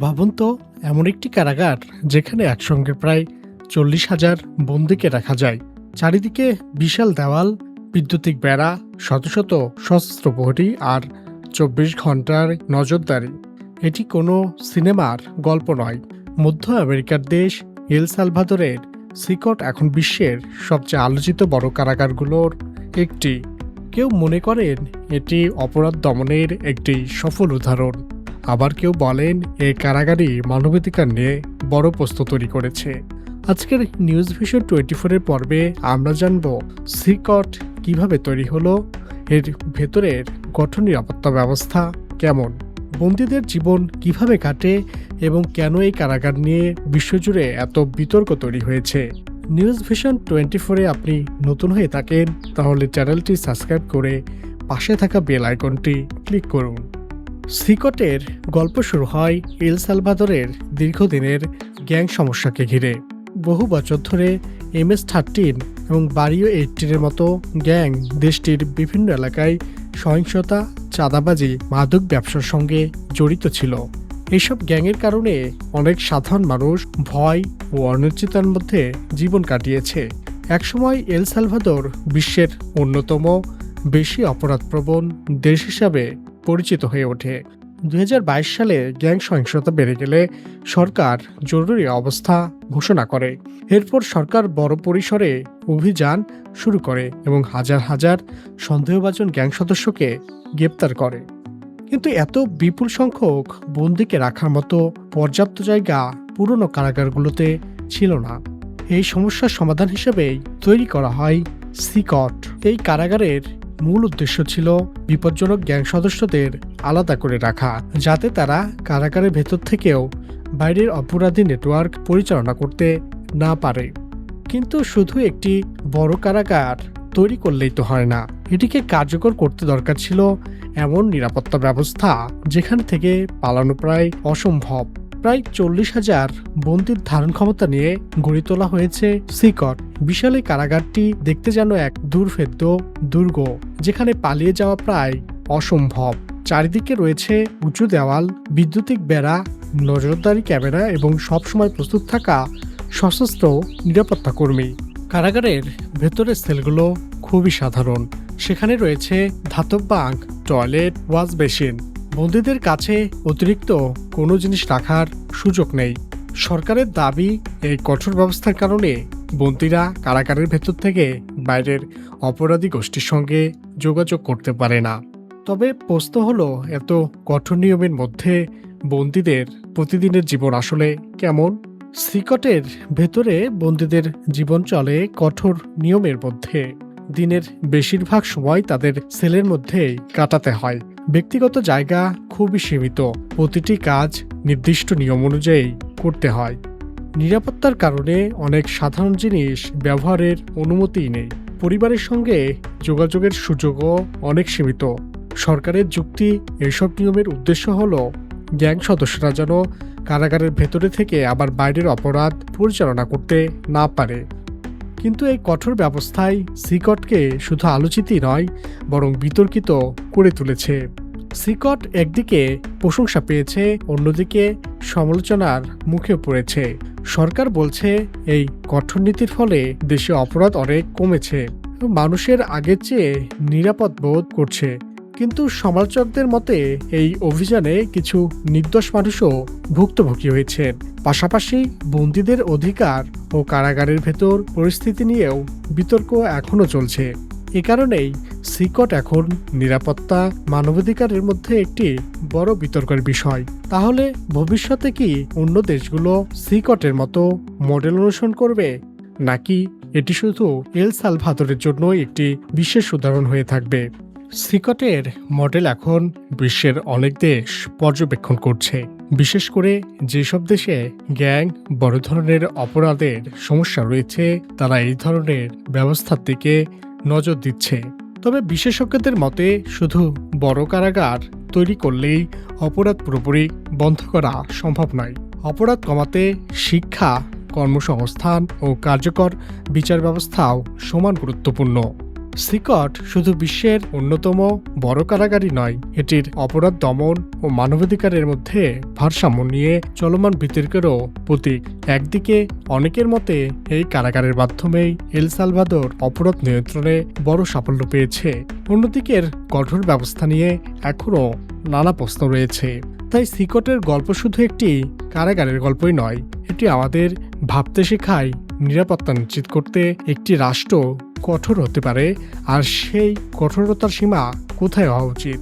ভাবুন তো, এমন একটি কারাগার যেখানে একসঙ্গে প্রায় 40,000 বন্দীকে রাখা যায়। চারিদিকে বিশাল দেওয়াল, বিদ্যুতিক বেড়া, শত শত সশস্ত্র প্রহরী আর 24 ঘন্টার নজরদারি। এটি কোনো সিনেমার গল্প নয়। মধ্য আমেরিকার দেশ এল সালভাদোরের সিকট এখন বিশ্বের সবচেয়ে আলোচিত বড় কারাগারগুলোর একটি। কেউ মনে করেন এটি অপরাধ দমনের একটি সফল উদাহরণ, আবার কেউ বলেন এই কারাগারই মানবাধিকার নিয়ে বড় প্রশ্ন তৈরি করেছে। আজকের নিউজ ভিশন 24-এর পর্বে আমরা জানব সিকট কিভাবে তৈরি হলো, এর ভেতরের গঠন, নিরাপত্তা ব্যবস্থা কেমন, বন্দীদের জীবন কিভাবে কাটে এবং কেন এই কারাগার নিয়ে বিশ্বজুড়ে এত বিতর্ক তৈরি হয়েছে। নিউজ ভিশন 24-এ আপনি নতুন হয়ে থাকেন তাহলে চ্যানেলটি সাবস্ক্রাইব করে পাশে থাকা বেল আইকনটি ক্লিক করুন। সিকটের গল্প শুরু হয় এল সালভাদোরের দীর্ঘদিনের গ্যাং সমস্যাকে ঘিরে। বহু বছর ধরে MS-13 এবং বারিও 18-এর মতো গ্যাং দেশটির বিভিন্ন এলাকায় সহিংসতা, চাঁদাবাজি, মাদক ব্যবসার সঙ্গে জড়িত ছিল। এইসব গ্যাংয়ের কারণে অনেক সাধারণ মানুষ ভয় ও অনিশ্চয়তার মধ্যে জীবন কাটিয়েছে। একসময় এল সালভাদোর বিশ্বের অন্যতম বেশি অপরাধপ্রবণ দেশ হিসাবে পরিচিত হয়ে ওঠে। 2022 সালে গ্যাং সহিংসতা বেড়ে গেলে সরকার জরুরি অবস্থা ঘোষণা করে। এরপর সরকার বড় পরিসরে অভিযান শুরু করে এবং হাজার হাজার সন্দেহভাজন গ্যাং সদস্যকে গ্রেপ্তার করে। কিন্তু এত বিপুল সংখ্যক বন্দীকে রাখার মতো পর্যাপ্ত জায়গা পুরনো কারাগারগুলোতে ছিল না। এই সমস্যার সমাধান হিসেবেই তৈরি করা হয় সিকট। এই কারাগারের মূল উদ্দেশ্য ছিল বিপজ্জনক গ্যাং সদস্যদের আলাদা করে রাখা, যাতে তারা কারাগারের ভেতর থেকেও বাইরের অপরাধী নেটওয়ার্ক পরিচালনা করতে না পারে। কিন্তু শুধু একটি বড় কারাগার তৈরি করলেই তো হয় না, এটিকে কার্যকর করতে দরকার ছিল এমন নিরাপত্তা ব্যবস্থা যেখান থেকে পালানো প্রায় অসম্ভব। প্রায় 40,000 বন্দির ধারণ ক্ষমতা নিয়ে গড়ে তোলা হয়েছে সিকট। বিশাল এই কারাগারটি দেখতে যেন এক দুর্ভেদ্য দুর্গ, যেখানে পালিয়ে যাওয়া প্রায় অসম্ভব। চারিদিকে রয়েছে উঁচু দেওয়াল, বিদ্যুতিক বেড়া, নজরদারি ক্যামেরা এবং সবসময় প্রস্তুত থাকা সশস্ত্র নিরাপত্তা কর্মী। কারাগারের ভেতরের সেলগুলো খুবই সাধারণ। সেখানে রয়েছে ধাতব বাঙ্ক, টয়লেট, ওয়াশ বেসিন। বন্দীদের কাছে অতিরিক্ত কোনো জিনিস রাখার সুযোগ নেই। সরকারের দাবি, এই কঠোর ব্যবস্থার কারণে বন্দীরা কারাগারের ভেতর থেকে বাইরের অপরাধী গোষ্ঠীর সঙ্গে যোগাযোগ করতে পারে না। তবে প্রশ্ন হলো, এত কঠোর নিয়মের মধ্যে বন্দীদের প্রতিদিনের জীবন আসলে কেমন? সিকটের ভেতরে বন্দীদের জীবন চলে কঠোর নিয়মের মধ্যে। দিনের বেশিরভাগ সময় তাদের সেলের মধ্যেই কাটাতে হয়। ব্যক্তিগত জায়গা খুবই সীমিত, প্রতিটি কাজ নির্দিষ্ট নিয়ম অনুযায়ী করতে হয়। নিরাপত্তার কারণে অনেক সাধারণ জিনিস ব্যবহারের অনুমতিই নেই। পরিবারের সঙ্গে যোগাযোগের সুযোগও অনেক সীমিত। সরকারের যুক্তি, এসব নিয়মের উদ্দেশ্য হলো গ্যাং সদস্যরা যেন কারাগারের ভেতরে থেকে আবার বাইরের অপরাধ পরিচালনা করতে না পারে। কিন্তু এই কঠোর ব্যবস্থায় সিকটকে শুধু আলোচিতই নয়, বরং বিতর্কিত করে তুলেছে। সিকট একদিকে প্রশংসা পেয়েছে, অন্যদিকে সমালোচনার মুখে পড়েছে। সরকার বলছে এই কঠোর নীতির ফলে দেশে অপরাধ অনেক কমেছে, মানুষের আগের চেয়ে নিরাপদ বোধ করছে। কিন্তু সমালোচকদের মতে এই অভিযানে কিছু নির্দোষ মানুষও ভুক্তভোগী হয়েছেন। পাশাপাশি বন্দীদের অধিকার ও কারাগারের ভেতর পরিস্থিতি নিয়েও বিতর্ক এখনও চলছে। এ কারণেই সিকট এখন নিরাপত্তা, মানবাধিকারের মধ্যে একটি বড় বিতর্কের বিষয়। তাহলে ভবিষ্যতে কি অন্য দেশগুলো সিকটের মতো মডেল অনুসরণ করবে, নাকি এটি শুধু এল সালভাদোরের জন্য একটি বিশেষ উদাহরণ হয়ে থাকবে? সিকটের মডেল এখন বিশ্বের অনেক দেশ পর্যবেক্ষণ করছে, বিশেষ করে যেসব দেশে গ্যাং, বড় ধরনের অপরাধের সমস্যা রয়েছে, তারা এই ধরনের ব্যবস্থার দিকে নজর দিচ্ছে। তবে বিশেষজ্ঞদের মতে শুধু বড় কারাগার তৈরি করলেই অপরাধ পুরোপুরি বন্ধ করা সম্ভব নয়। অপরাধ কমাতে শিক্ষা, কর্মসংস্থান ও কার্যকর বিচার ব্যবস্থাও সমান গুরুত্বপূর্ণ। সিকট শুধু বিশ্বের অন্যতম বড় কারাগারই নয়, এটির অপরাধ দমন ও মানবাধিকারের মধ্যে ভারসাম্য নিয়ে চলমান বিতর্কেরও প্রতীক। একদিকে অনেকের মতে এই কারাগারের মাধ্যমেই এল সালভাদর অপরাধ নিয়ন্ত্রণে বড় সাফল্য পেয়েছে, অন্যদিকের কঠোর ব্যবস্থা নিয়ে এখনও নানা প্রশ্ন রয়েছে। তাই সিকটের গল্প শুধু একটি কারাগারের গল্পই নয়, এটি আমাদের ভাবতে শেখায় নিরাপত্তা নিশ্চিত করতে একটি রাষ্ট্র কঠোর হতে পারে, আর সেই কঠোরতার সীমা কোথায় হওয়া উচিত।